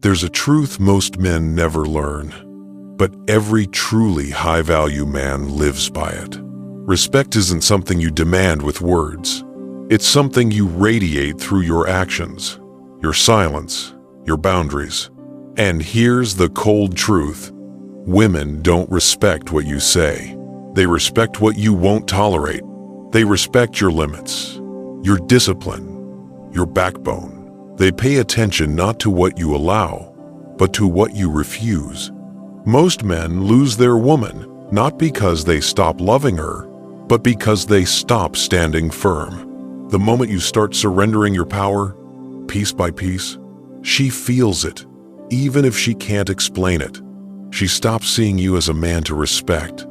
There's a truth most men never learn, but every truly high-value man lives by it. Respect isn't something you demand with words. It's something you radiate through your actions, your silence, your boundaries. And here's the cold truth. Women don't respect what you say. They respect what you won't tolerate. They respect your limits, your discipline, your backbone. They pay attention not to what you allow, but to what you refuse. Most men lose their woman, not because they stop loving her, but because they stop standing firm. The moment you start surrendering your power, piece by piece, she feels it, even if she can't explain it. She stops seeing you as a man to respect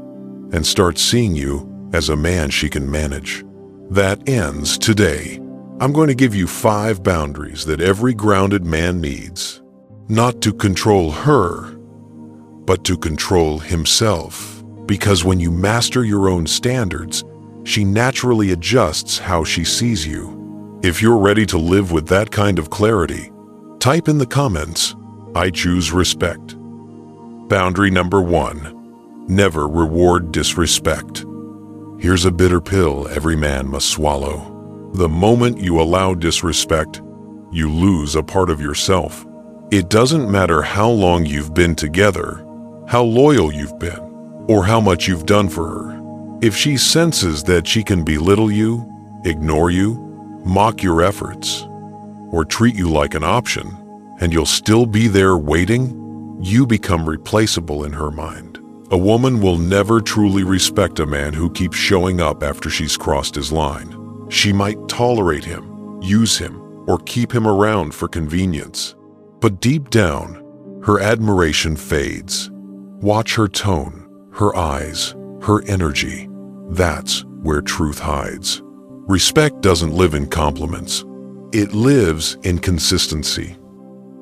and starts seeing you as a man she can manage. That ends today. I'm going to give you 5 boundaries that every grounded man needs, not to control her, but to control himself. Because when you master your own standards, she naturally adjusts how she sees you. If you're ready to live with that kind of clarity, type in the comments, "I choose respect." Boundary number 1, never reward disrespect. Here's a bitter pill every man must swallow. The moment you allow disrespect, you lose a part of yourself. It doesn't matter how long you've been together, how loyal you've been, or how much you've done for her. If she senses that she can belittle you, ignore you, mock your efforts, or treat you like an option, and you'll still be there waiting, you become replaceable in her mind. A woman will never truly respect a man who keeps showing up after she's crossed his line. She might tolerate him, use him, or keep him around for convenience. But deep down, her admiration fades. Watch her tone, her eyes, her energy. That's where truth hides. Respect doesn't live in compliments. It lives in consistency,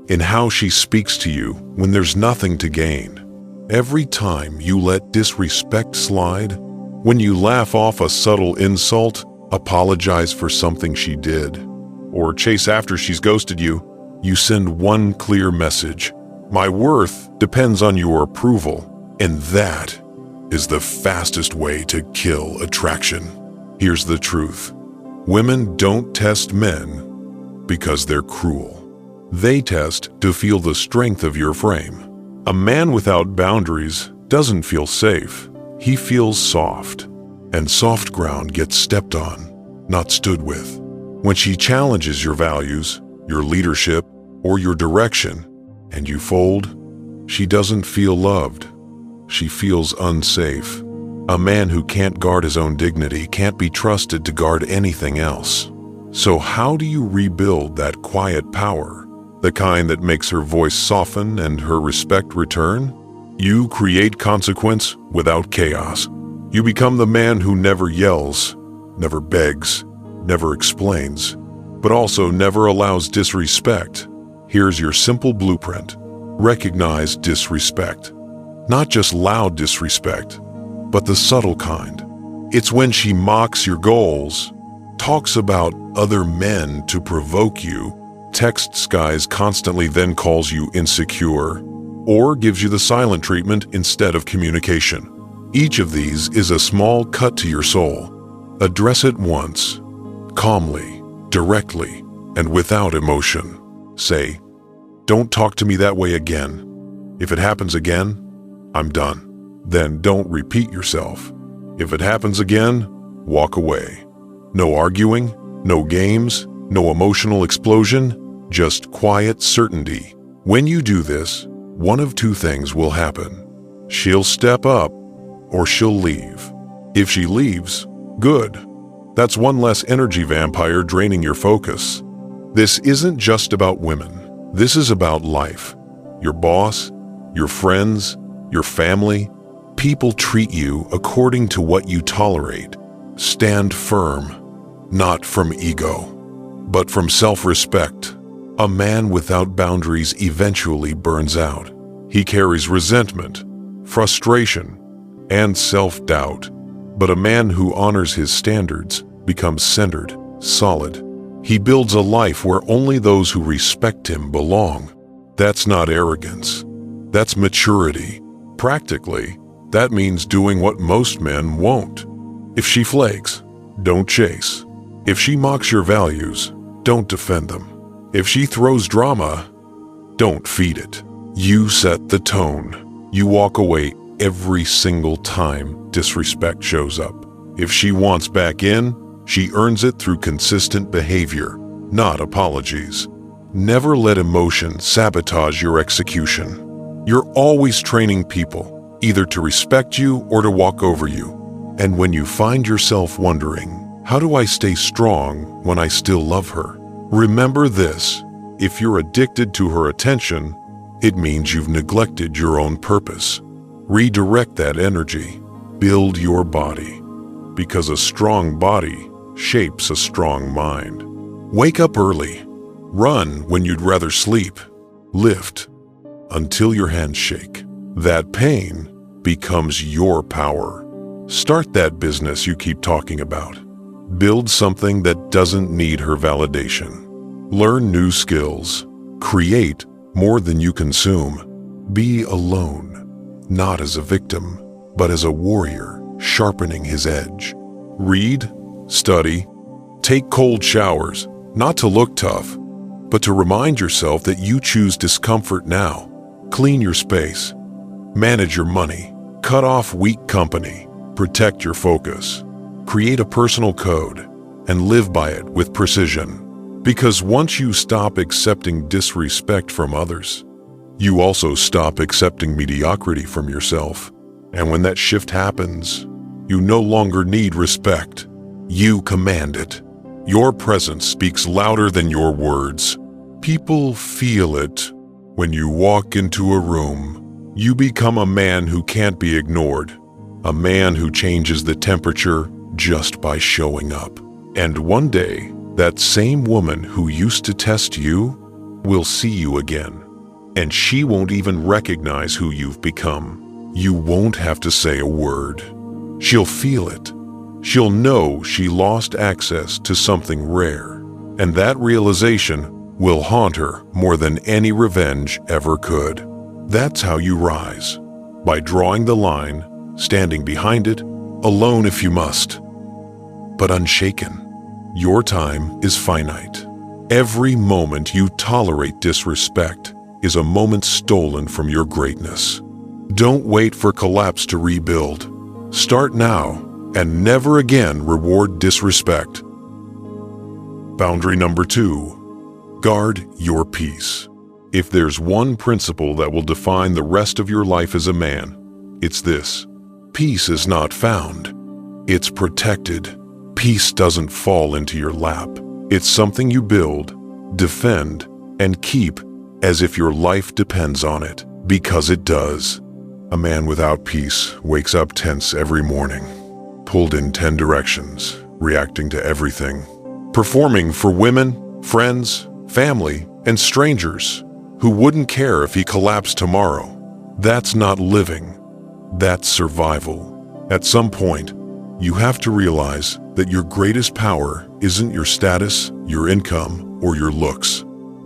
in how she speaks to you when there's nothing to gain. Every time you let disrespect slide, when you laugh off a subtle insult, apologize for something she did, or chase after she's ghosted you, you send one clear message. My worth depends on your approval, and that is the fastest way to kill attraction. Here's the truth. Women don't test men because they're cruel. They test to feel the strength of your frame. A man without boundaries doesn't feel safe. He feels soft. And soft ground gets stepped on, not stood with. When she challenges your values, your leadership, or your direction, and you fold, she doesn't feel loved. She feels unsafe. A man who can't guard his own dignity can't be trusted to guard anything else. So how do you rebuild that quiet power, the kind that makes her voice soften and her respect return? You create consequence without chaos. You become the man who never yells, never begs, never explains, but also never allows disrespect. Here's your simple blueprint. Recognize disrespect. Not just loud disrespect, but the subtle kind. It's when she mocks your goals, talks about other men to provoke you, texts guys constantly then calls you insecure, or gives you the silent treatment instead of communication. Each of these is a small cut to your soul. Address it once, calmly, directly, and without emotion. Say, "Don't talk to me that way again. If it happens again, I'm done." Then don't repeat yourself. If it happens again, walk away. No arguing, no games, no emotional explosion, just quiet certainty. When you do this, one of 2 things will happen. She'll step up, or she'll leave. If she leaves, good. That's one less energy vampire draining your focus. This isn't just about women. This is about life. Your boss, your friends, your family. People treat you according to what you tolerate. Stand firm, not from ego, but from self-respect. A man without boundaries eventually burns out. He carries resentment, frustration, and self-doubt. But a man who honors his standards becomes centered, solid. He builds a life where only those who respect him belong. That's not arrogance. That's maturity. Practically, that means doing what most men won't. If she flakes, don't chase. If she mocks your values, don't defend them. If she throws drama, don't feed it. You set the tone. You walk away every single time disrespect shows up. If she wants back in, she earns it through consistent behavior, not apologies. Never let emotion sabotage your execution. You're always training people, either to respect you or to walk over you. And when you find yourself wondering, how do I stay strong when I still love her? Remember this: if you're addicted to her attention, it means you've neglected your own purpose. Redirect that energy. Build your body. Because a strong body shapes a strong mind. Wake up early. Run when you'd rather sleep. Lift until your hands shake. That pain becomes your power. Start that business you keep talking about. Build something that doesn't need her validation. Learn new skills. Create more than you consume. Be alone, not as a victim, but as a warrior sharpening his edge. Read, study, take cold showers, not to look tough, but to remind yourself that you choose discomfort now. Clean your space. Manage your money. Cut off weak company. Protect your focus. Create a personal code and live by it with precision. Because once you stop accepting disrespect from others, you also stop accepting mediocrity from yourself. And when that shift happens, you no longer need respect. You command it. Your presence speaks louder than your words. People feel it. When you walk into a room, you become a man who can't be ignored. A man who changes the temperature just by showing up. And one day, that same woman who used to test you will see you again. And she won't even recognize who you've become. You won't have to say a word. She'll feel it. She'll know she lost access to something rare. And that realization will haunt her more than any revenge ever could. That's how you rise. By drawing the line, standing behind it, alone if you must, but unshaken. Your time is finite. Every moment you tolerate disrespect is a moment stolen from your greatness. Don't wait for collapse to rebuild. Start now and never again reward disrespect. Boundary number 2. Guard your peace. If there's one principle that will define the rest of your life as a man, it's this: peace is not found. It's protected. Peace doesn't fall into your lap. It's something you build, defend, and keep as if your life depends on it, because it does. A man without peace wakes up tense every morning, pulled in 10 directions, reacting to everything, performing for women, friends, family, and strangers who wouldn't care if he collapsed tomorrow. That's not living. That's survival. At some point, you have to realize that your greatest power isn't your status, your income, or your looks.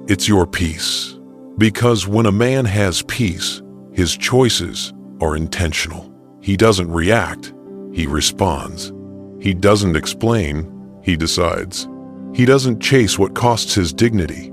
It's your peace. Because when a man has peace, his choices are intentional. He doesn't react, he responds. He doesn't explain, he decides. He doesn't chase what costs his dignity.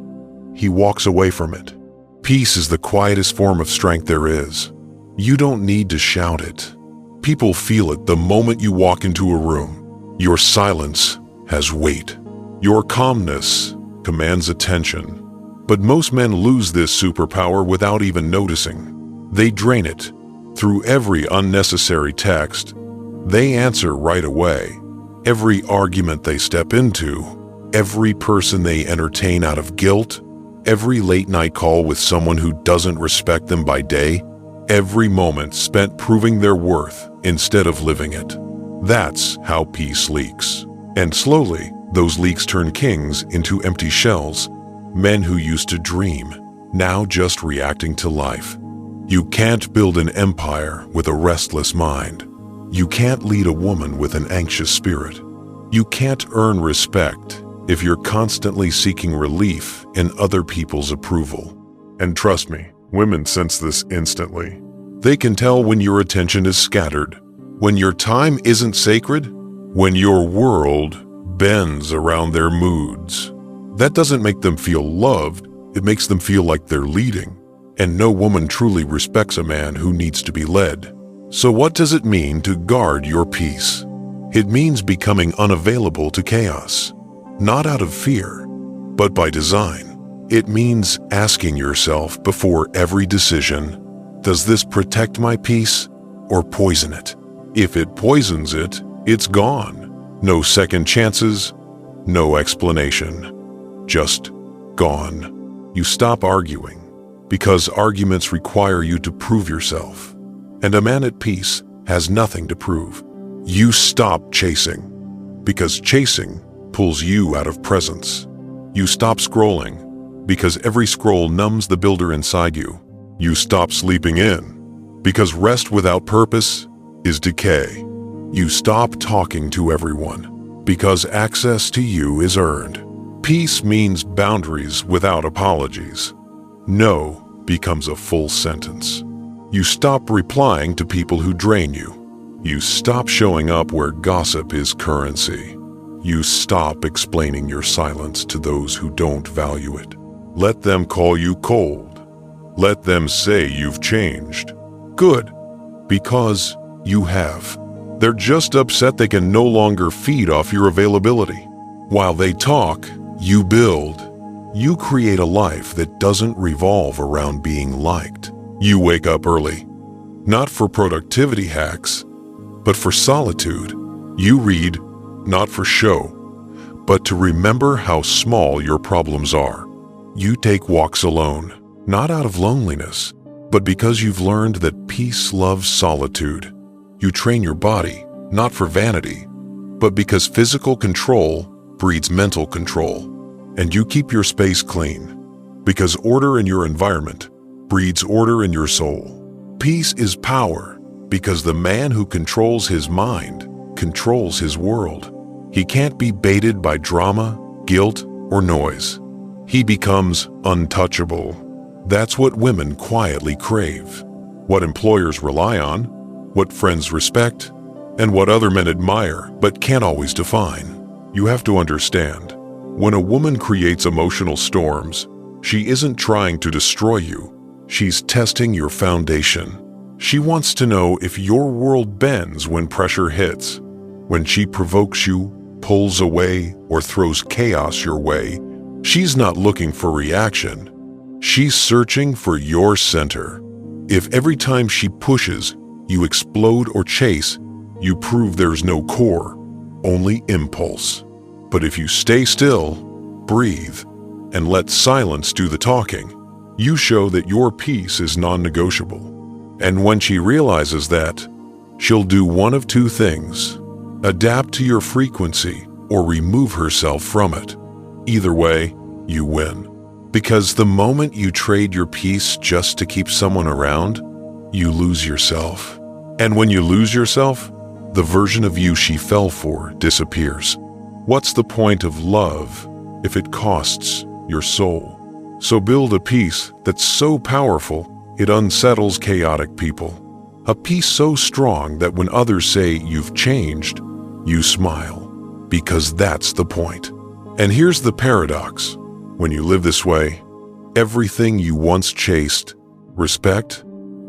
He walks away from it. Peace is the quietest form of strength there is. You don't need to shout it. People feel it the moment you walk into a room. Your silence has weight. Your calmness commands attention. But most men lose this superpower without even noticing. They drain it through every unnecessary text. They answer right away. Every argument they step into, every person they entertain out of guilt, every late-night call with someone who doesn't respect them by day, every moment spent proving their worth instead of living it. That's how peace leaks. And slowly, those leaks turn kings into empty shells, men who used to dream, now just reacting to life. You can't build an empire with a restless mind. You can't lead a woman with an anxious spirit. You can't earn respect if you're constantly seeking relief in other people's approval. And trust me, women sense this instantly. They can tell when your attention is scattered, when your time isn't sacred, when your world bends around their moods. That doesn't make them feel loved, it makes them feel like they're leading. And no woman truly respects a man who needs to be led. So what does it mean to guard your peace? It means becoming unavailable to chaos, not out of fear, but by design. It means asking yourself before every decision, does this protect my peace or poison it? If it poisons it, it's gone. No second chances, no explanation. Just gone. You stop arguing, because arguments require you to prove yourself. And a man at peace has nothing to prove. You stop chasing, because chasing pulls you out of presence. You stop scrolling, because every scroll numbs the builder inside you. You stop sleeping in, because rest without purpose is decay. You stop talking to everyone, because access to you is earned. Peace means boundaries without apologies. No becomes a full sentence. You stop replying to people who drain you. You stop showing up where gossip is currency. You stop explaining your silence to those who don't value it. Let them call you cold. Let them say you've changed. Good, because you have. They're just upset they can no longer feed off your availability. While they talk, you build. You create a life that doesn't revolve around being liked. You wake up early, not for productivity hacks, but for solitude. You read, not for show, but to remember how small your problems are. You take walks alone, not out of loneliness, but because you've learned that peace loves solitude. You train your body, not for vanity, but because physical control breeds mental control. And you keep your space clean, because order in your environment breeds order in your soul. Peace is power, because the man who controls his mind controls his world. He can't be baited by drama, guilt, or noise. He becomes untouchable. That's what women quietly crave, what employers rely on, what friends respect, and what other men admire but can't always define. You have to understand, when a woman creates emotional storms, she isn't trying to destroy you. She's testing your foundation. She wants to know if your world bends when pressure hits. When she provokes you, pulls away, or throws chaos your way, she's not looking for reaction. She's searching for your center. If every time she pushes, you explode or chase, you prove there's no core, only impulse. But if you stay still, breathe, and let silence do the talking, you show that your peace is non-negotiable. And when she realizes that, she'll do one of two things: adapt to your frequency or remove herself from it. Either way, you win. Because the moment you trade your peace just to keep someone around, you lose yourself. And when you lose yourself, the version of you she fell for disappears. What's the point of love if it costs your soul? So build a peace that's so powerful it unsettles chaotic people. A peace so strong that when others say you've changed, you smile, because that's the point. And here's the paradox. When you live this way, everything you once chased, respect,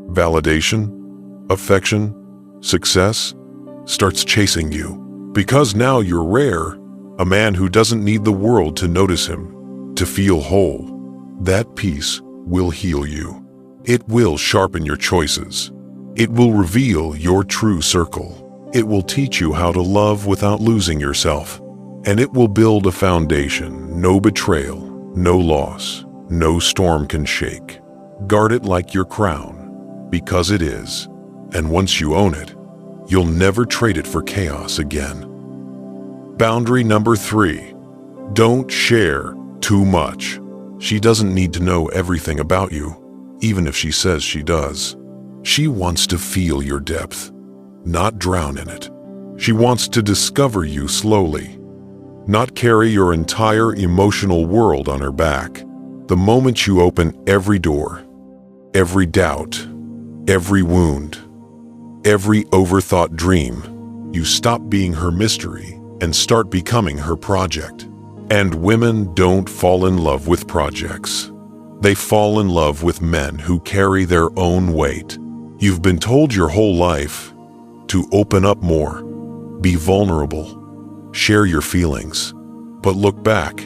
validation, affection, success, starts chasing you. Because now you're rare, a man who doesn't need the world to notice him, to feel whole. That peace will heal you. It will sharpen your choices. It will reveal your true circle. It will teach you how to love without losing yourself. And it will build a foundation no betrayal, no loss, no storm can shake. Guard it like your crown, because it is. And once you own it, you'll never trade it for chaos again. Boundary number 3. Don't share too much. She doesn't need to know everything about you, even if she says she does. She wants to feel your depth, not drown in it. She wants to discover you slowly, not carry your entire emotional world on her back. The moment you open every door, every doubt, every wound, every overthought dream, you stop being her mystery and start becoming her project. And women don't fall in love with projects. They fall in love with men who carry their own weight. You've been told your whole life to open up more, be vulnerable, share your feelings. But look back.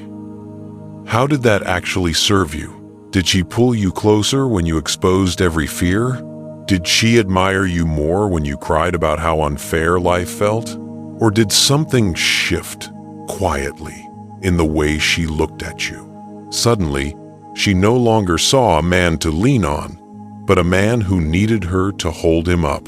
How did that actually serve you? Did she pull you closer when you exposed every fear? Did she admire you more when you cried about how unfair life felt? Or did something shift quietly in the way she looked at you? Suddenly, she no longer saw a man to lean on, but a man who needed her to hold him up.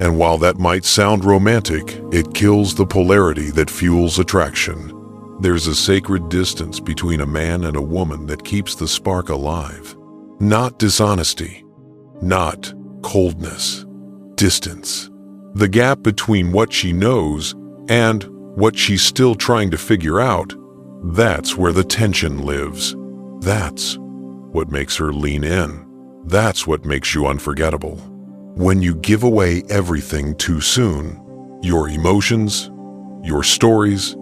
And while that might sound romantic, it kills the polarity that fuels attraction. There's a sacred distance between a man and a woman that keeps the spark alive. Not dishonesty, not coldness, distance. The gap between what she knows and what she's still trying to figure out, that's where the tension lives. That's what makes her lean in. That's what makes you unforgettable. When you give away everything too soon, your emotions, your stories,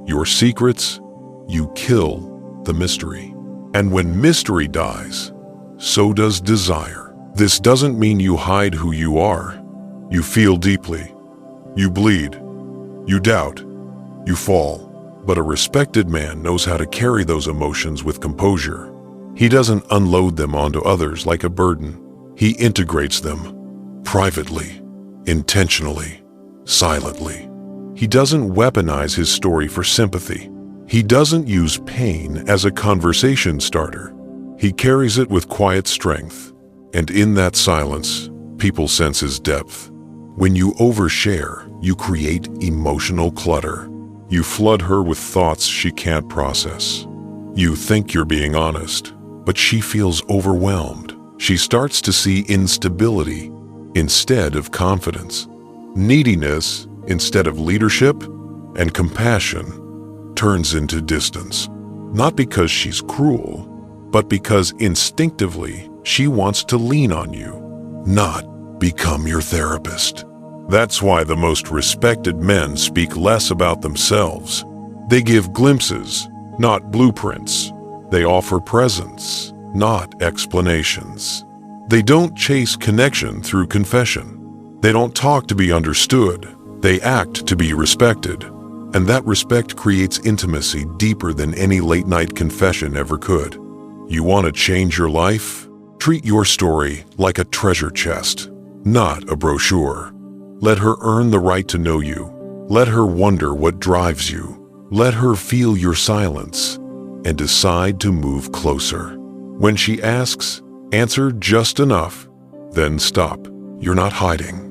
your secrets, you kill the mystery. And when mystery dies, so does desire. This doesn't mean you hide who you are. You feel deeply. You bleed. You doubt. You fall. But a respected man knows how to carry those emotions with composure. He doesn't unload them onto others like a burden. He integrates them privately, intentionally, silently. He doesn't weaponize his story for sympathy. He doesn't use pain as a conversation starter. He carries it with quiet strength, and in that silence, people sense his depth. When you overshare, you create emotional clutter. You flood her with thoughts she can't process. You think you're being honest, but she feels overwhelmed. She starts to see instability instead of confidence, neediness instead of leadership, and compassion turns into distance. Not because she's cruel, but because instinctively she wants to lean on you, not become your therapist. That's why the most respected men speak less about themselves. They give glimpses, not blueprints. They offer presence, not explanations. They don't chase connection through confession. They don't talk to be understood. They act to be respected. And that respect creates intimacy deeper than any late-night confession ever could. You want to change your life? Treat your story like a treasure chest, not a brochure. Let her earn the right to know you. Let her wonder what drives you. Let her feel your silence and decide to move closer. When she asks, answer just enough, then stop. You're not hiding.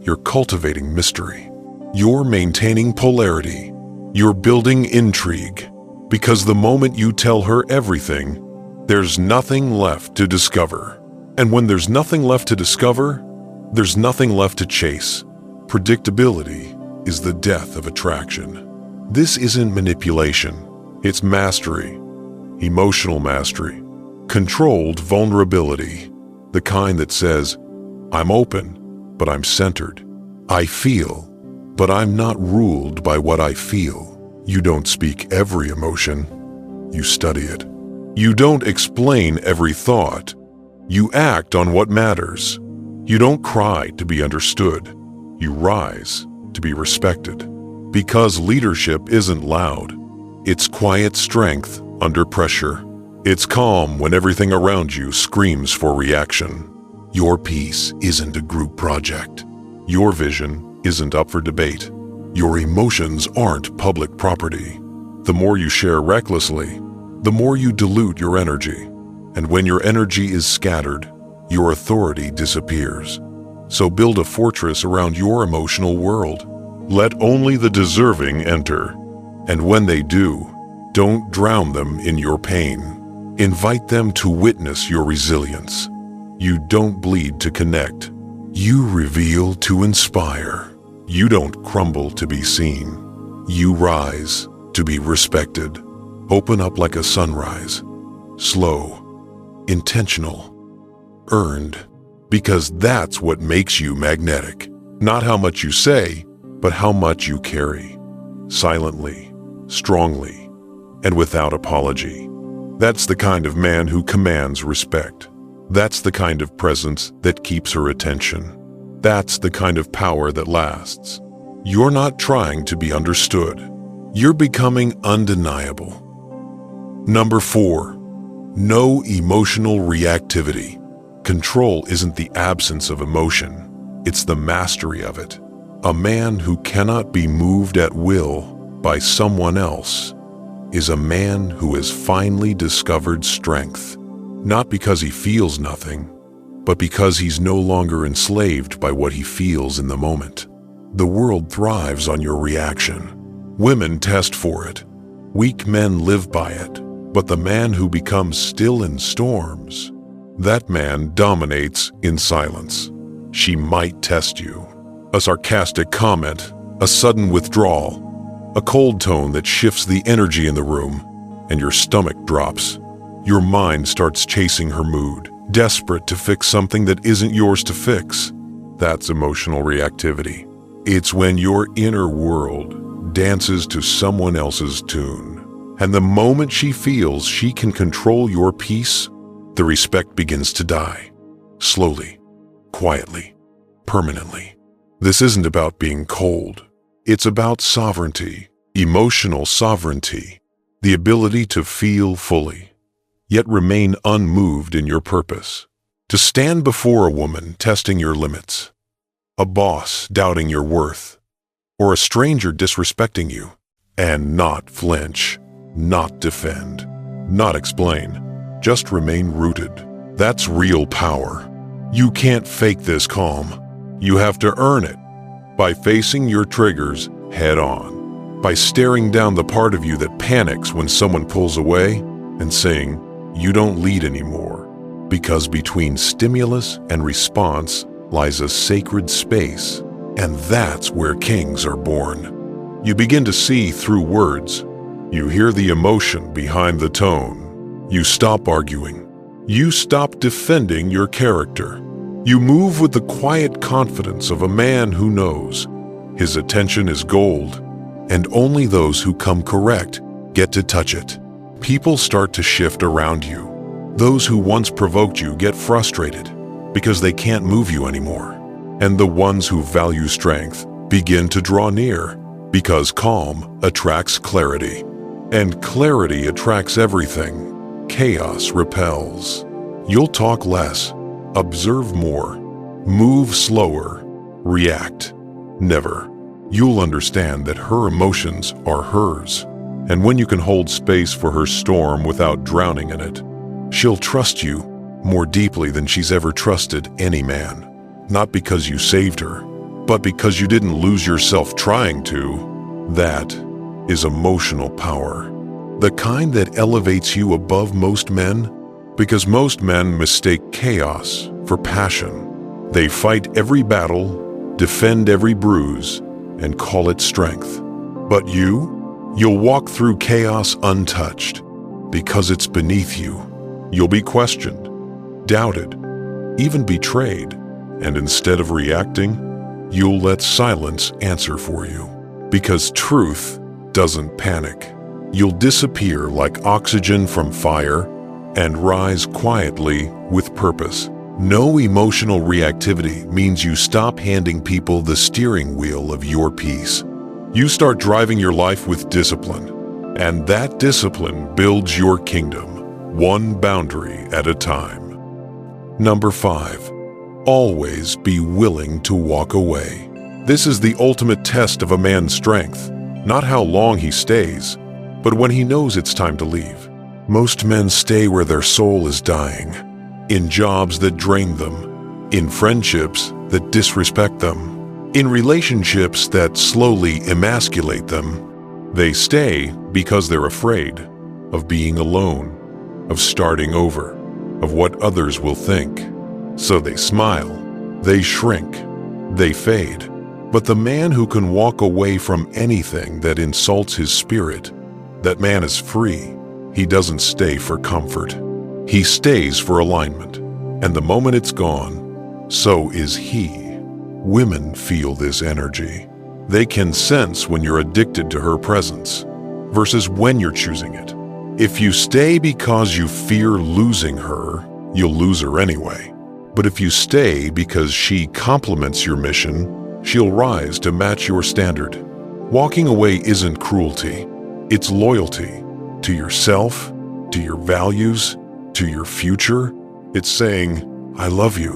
You're cultivating mystery. You're maintaining polarity. You're building intrigue. Because the moment you tell her everything, there's nothing left to discover. And when there's nothing left to discover, there's nothing left to chase. Predictability is the death of attraction. This isn't manipulation. It's mastery. Emotional mastery. Controlled vulnerability. The kind that says, I'm open, but I'm centered. I feel, but I'm not ruled by what I feel. You don't speak every emotion. You study it. You don't explain every thought. You act on what matters. You don't cry to be understood. You rise to be respected. Because leadership isn't loud. It's quiet strength under pressure. It's calm when everything around you screams for reaction. Your peace isn't a group project. Your vision isn't up for debate. Your emotions aren't public property. The more you share recklessly, the more you dilute your energy. And when your energy is scattered, your authority disappears. So build a fortress around your emotional world. Let only the deserving enter. And when they do, don't drown them in your pain. Invite them to witness your resilience. You don't bleed to connect. You reveal to inspire. You don't crumble to be seen. You rise to be respected. Open up like a sunrise. Slow, intentional, earned, because that's what makes you magnetic. Not how much you say, but how much you carry. Silently, strongly, and without apology. That's the kind of man who commands respect. That's the kind of presence that keeps her attention. That's the kind of power that lasts. You're not trying to be understood. You're becoming undeniable. Number 4, no emotional reactivity. Control isn't the absence of emotion, it's the mastery of it. A man who cannot be moved at will by someone else is a man who has finally discovered strength, not because he feels nothing, but because he's no longer enslaved by what he feels in the moment. The world thrives on your reaction. Women test for it. Weak men live by it. But the man who becomes still in storms, that man dominates in silence. She might test you. A sarcastic comment, a sudden withdrawal, a cold tone that shifts the energy in the room, and your stomach drops. Your mind starts chasing her mood, desperate to fix something that isn't yours to fix. That's emotional reactivity. It's when your inner world dances to someone else's tune. And the moment she feels she can control your peace, the respect begins to die. Slowly, quietly, permanently. This isn't about being cold. It's about sovereignty, emotional sovereignty, the ability to feel fully, yet remain unmoved in your purpose. To stand before a woman testing your limits, a boss doubting your worth, or a stranger disrespecting you, and not flinch. Not defend, not explain, just remain rooted. That's real power. You can't fake this calm. You have to earn it by facing your triggers head on, by staring down the part of you that panics when someone pulls away and saying, "You don't lead anymore," because between stimulus and response lies a sacred space, and that's where kings are born. You begin to see through words. You hear the emotion behind the tone. You stop arguing. You stop defending your character. You move with the quiet confidence of a man who knows his attention is gold, and only those who come correct get to touch it. People start to shift around you. Those who once provoked you get frustrated because they can't move you anymore. And the ones who value strength begin to draw near because calm attracts clarity. And clarity attracts everything. Chaos repels. You'll talk less, observe more, move slower, react never. You'll understand that her emotions are hers. And when you can hold space for her storm without drowning in it, she'll trust you more deeply than she's ever trusted any man. Not because you saved her, but because you didn't lose yourself trying to. That is emotional power. The kind that elevates you above most men, because most men mistake chaos for passion. They fight every battle, defend every bruise, and call it strength. But you'll walk through chaos untouched, because it's beneath you. You'll be questioned, doubted, even betrayed, and instead of reacting, you'll let silence answer for you. Because truth doesn't panic. You'll disappear like oxygen from fire and rise quietly with purpose. No emotional reactivity means you stop handing people the steering wheel of your peace. You start driving your life with discipline, and that discipline builds your kingdom, one boundary at a time. Number 5, always be willing to walk away. This is the ultimate test of a man's strength, not how long he stays, but when he knows it's time to leave. Most men stay where their soul is dying, in jobs that drain them, in friendships that disrespect them, in relationships that slowly emasculate them. They stay because they're afraid of being alone, of starting over, of what others will think. So they smile, they shrink, they fade. But the man who can walk away from anything that insults his spirit, that man is free. He doesn't stay for comfort. He stays for alignment, and the moment it's gone, so is he. Women feel this energy. They can sense when you're addicted to her presence versus when you're choosing it. If you stay because you fear losing her, you'll lose her anyway. But if you stay because she complements your mission, she'll rise to match your standard. Walking away isn't cruelty. It's loyalty to yourself, to your values, to your future. It's saying, I love you,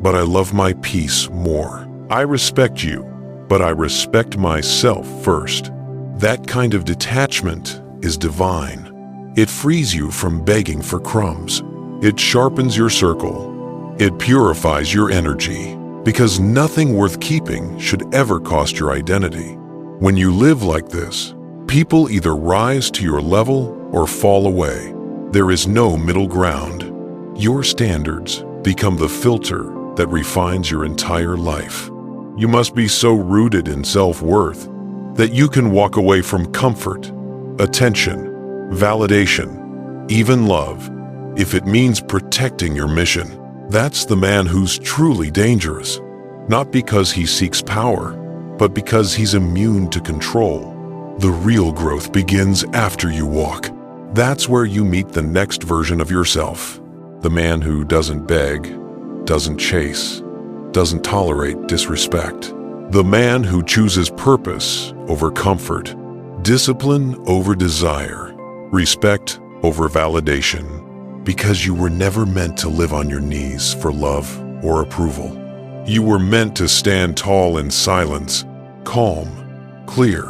but I love my peace more. I respect you, but I respect myself first. That kind of detachment is divine. It frees you from begging for crumbs. It sharpens your circle. It purifies your energy, because nothing worth keeping should ever cost your identity. When you live like this, people either rise to your level or fall away. There is no middle ground. Your standards become the filter that refines your entire life. You must be so rooted in self-worth that you can walk away from comfort, attention, validation, even love, if it means protecting your mission. That's the man who's truly dangerous, not because he seeks power, but because he's immune to control. The real growth begins after you walk. That's where you meet the next version of yourself, the man who doesn't beg, doesn't chase, doesn't tolerate disrespect. The man who chooses purpose over comfort, discipline over desire, respect over validation, because you were never meant to live on your knees for love or approval. You were meant to stand tall in silence, calm, clear,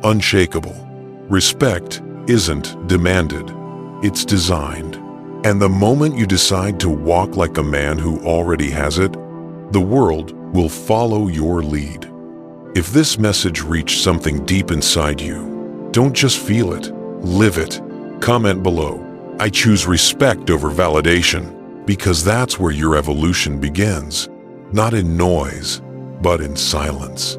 unshakable. Respect isn't demanded, it's designed. And the moment you decide to walk like a man who already has it, the world will follow your lead. If this message reached something deep inside you, don't just feel it, live it. Comment below, I choose respect over validation, because that's where your evolution begins, not in noise, but in silence.